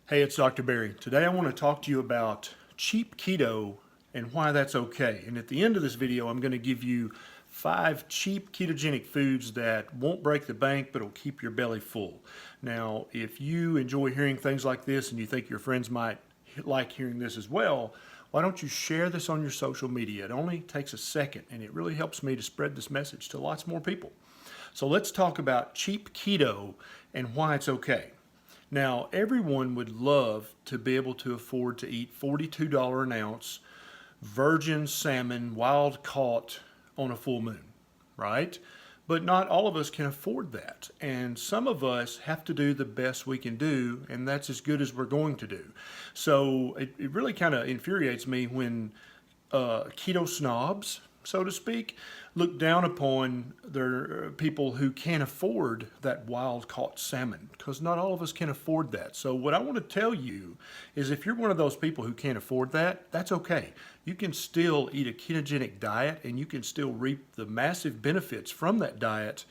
Hey, it's Dr. Barry. Today I want to talk to you about cheap keto and why that's okay. And at the end of this video, I'm going to give you 5 cheap ketogenic foods that won't break the bank but will keep your belly full. Now, if you enjoy hearing things like this and you think your friends might like hearing this as well, why don't you share this on your social media? It only takes a second and it really helps me to spread this message to lots more people. So let's talk about cheap keto and why it's okay. Now, everyone would love to be able to afford to eat $42 an ounce virgin salmon, wild caught on a full moon, right? But not all of us can afford that. And some of us have to do the best we can do, and that's as good as we're going to do. So it really kind of infuriates me when keto snobs, so to speak, look down upon their people who can't afford that wild caught salmon, because not all of us can afford that. So what I want to tell you is, if you're one of those people who can't afford that, that's okay. You can still eat a ketogenic diet and you can still reap the massive benefits from that diet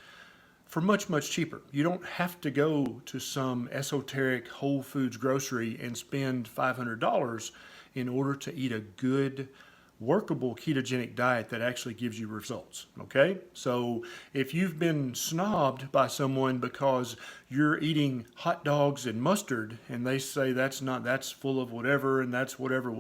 for much, much cheaper. You don't have to go to some esoteric Whole Foods grocery and spend $500 in order to eat a good, workable ketogenic diet that actually gives you results. Okay, so if you've been snobbed by someone because you're eating hot dogs and mustard and they say that's full of whatever and that's whatever,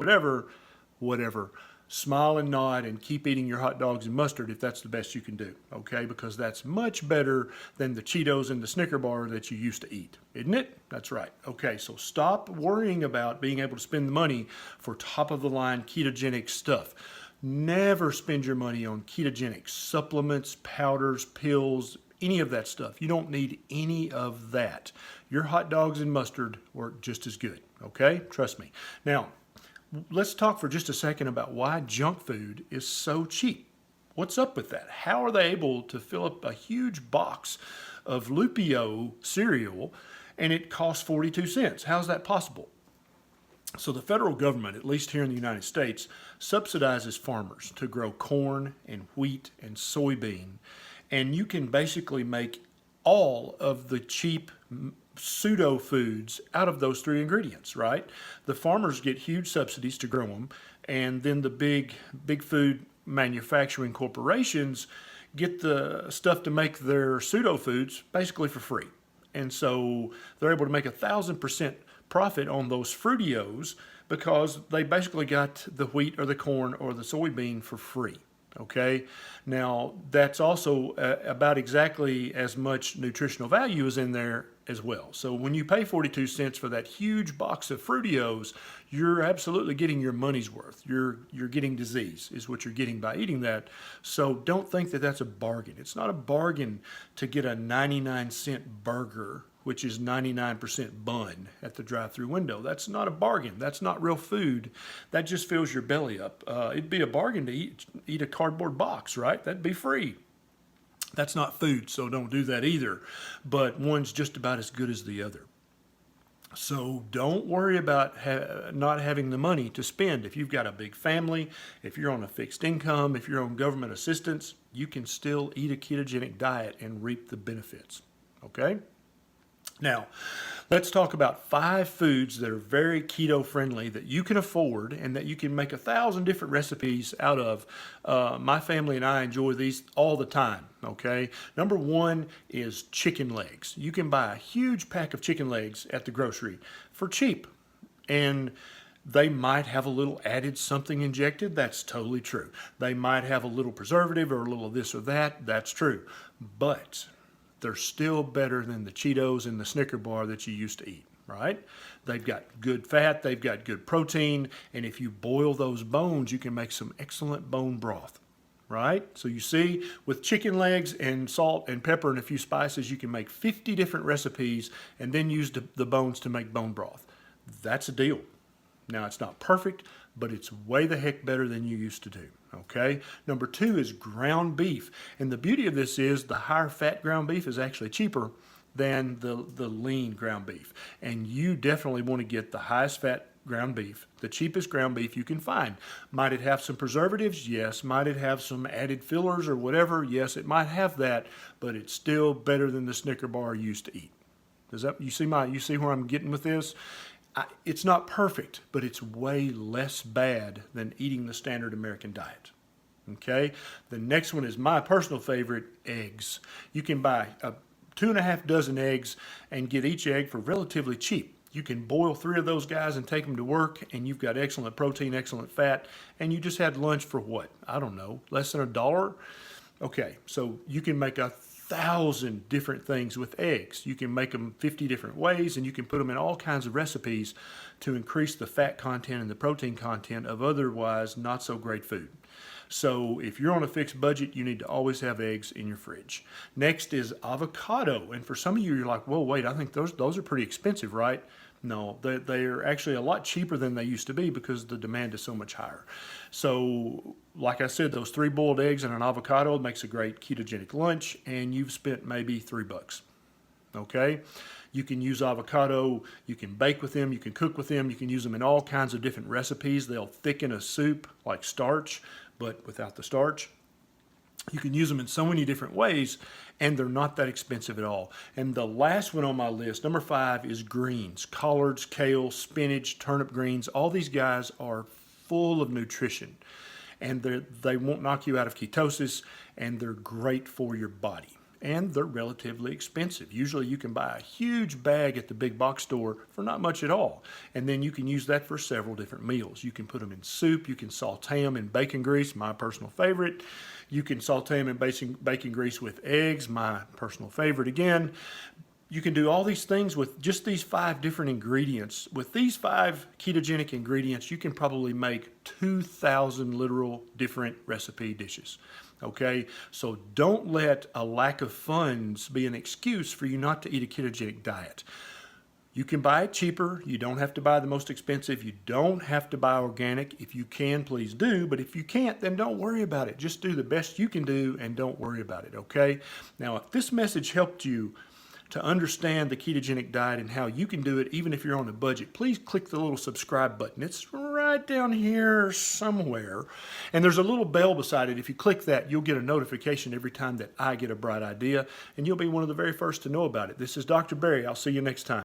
smile and nod and keep eating your hot dogs and mustard if that's the best you can do. Okay, because that's much better than the Cheetos and the Snicker bar that you used to eat, isn't it? That's right. Okay, so stop worrying about being able to spend the money for top of the line ketogenic stuff. Never spend your money on ketogenic supplements, powders, pills, any of that stuff. You don't need any of that. Your hot dogs and mustard work just as good. Okay, trust me. Now, let's talk for just a second about why junk food is so cheap. What's up with that? How are they able to fill up a huge box of Lupio cereal and it costs 42 cents? How's that possible? So the federal government, at least here in the United States, subsidizes farmers to grow corn and wheat and soybean. And you can basically make all of the cheap pseudo foods out of those 3 ingredients, right? The farmers get huge subsidies to grow them, and then the big food manufacturing corporations get the stuff to make their pseudo foods basically for free. And so they're able to make 1,000% profit on those Fruitios because they basically got the wheat or the corn or the soybean for free. Okay, now that's also about exactly as much nutritional value is in there as well. So when you pay 42 cents for that huge box of Fruitios, you're absolutely getting your money's worth. You're getting disease is what you're getting by eating that. So don't think that that's a bargain. It's not a bargain to get a 99-cent burger, which is 99% bun at the drive-through window. That's not a bargain. That's not real food. That just fills your belly up. It'd be a bargain to eat a cardboard box, right? That'd be free. That's not food, so don't do that either. But one's just about as good as the other. So don't worry about not having the money to spend. If you've got a big family, if you're on a fixed income, if you're on government assistance, you can still eat a ketogenic diet and reap the benefits. Okay? Now, let's talk about 5 foods that are very keto friendly that you can afford and that you can make 1,000 different recipes out of. My family and I enjoy these all the time, okay? Number 1 is chicken legs. You can buy a huge pack of chicken legs at the grocery for cheap. And they might have a little added something injected. That's totally true. They might have a little preservative or a little of this or that. That's true. But they're still better than the Cheetos and the Snicker bar that you used to eat, right? They've got good fat, they've got good protein, and if you boil those bones, you can make some excellent bone broth, right? So you see, with chicken legs and salt and pepper and a few spices, you can make 50 different recipes and then use the bones to make bone broth. That's a deal. Now, it's not perfect, but it's way the heck better than you used to do, okay? Number 2 is ground beef. And the beauty of this is the higher fat ground beef is actually cheaper than the lean ground beef. And you definitely want to get the highest fat ground beef, the cheapest ground beef you can find. Might it have some preservatives? Yes. Might it have some added fillers or whatever? Yes, it might have that, but it's still better than the Snicker bar you used to eat. Does that, you see where I'm getting with this? It's not perfect, but it's way less bad than eating the standard American diet. Okay, the next one is my personal favorite, eggs. You can buy 2.5 dozen eggs and get each egg for relatively cheap. You can boil 3 of those guys and take them to work, and you've got excellent protein, excellent fat, and you just had lunch for what? I don't know, less than $1? Okay, so you can make 1,000 different things with eggs. You can make them 50 different ways, and you can put them in all kinds of recipes to increase the fat content and the protein content of otherwise not so great food. So if you're on a fixed budget, you need to always have eggs in your fridge. Next is avocado. And for some of you, you're like, whoa, wait, I think those are pretty expensive, right? No, they're actually a lot cheaper than they used to be because the demand is so much higher. So like I said, those 3 boiled eggs and an avocado makes a great ketogenic lunch, and you've spent maybe $3. Okay? You can use avocado, you can bake with them, you can cook with them, you can use them in all kinds of different recipes. They'll thicken a soup like starch, but without the starch. You can use them in so many different ways, and they're not that expensive at all. And the last one on my list, number 5, is greens. Collards, kale, spinach, turnip greens. All these guys are full of nutrition, and they won't knock you out of ketosis, and they're great for your body. And they're relatively expensive. Usually you can buy a huge bag at the big box store for not much at all. And then you can use that for several different meals. You can put them in soup. You can saute them in bacon grease, my personal favorite. You can saute them in bacon grease with eggs, my personal favorite again. You can do all these things with just these 5 different ingredients. With these 5 ketogenic ingredients, you can probably make 2,000 literal different recipe dishes. Okay, so don't let a lack of funds be an excuse for you not to eat a ketogenic diet. You can buy it cheaper. You don't have to buy the most expensive. You don't have to buy organic. If you can, please do. But if you can't, then don't worry about it. Just do the best you can do and don't worry about it, okay? Now, if this message helped you to understand the ketogenic diet and how you can do it even if you're on a budget, please click the little subscribe button. It's right down here somewhere. And there's a little bell beside it. If you click that, you'll get a notification every time that I get a bright idea, and you'll be one of the very first to know about it. This is Dr. Berry. I'll see you next time.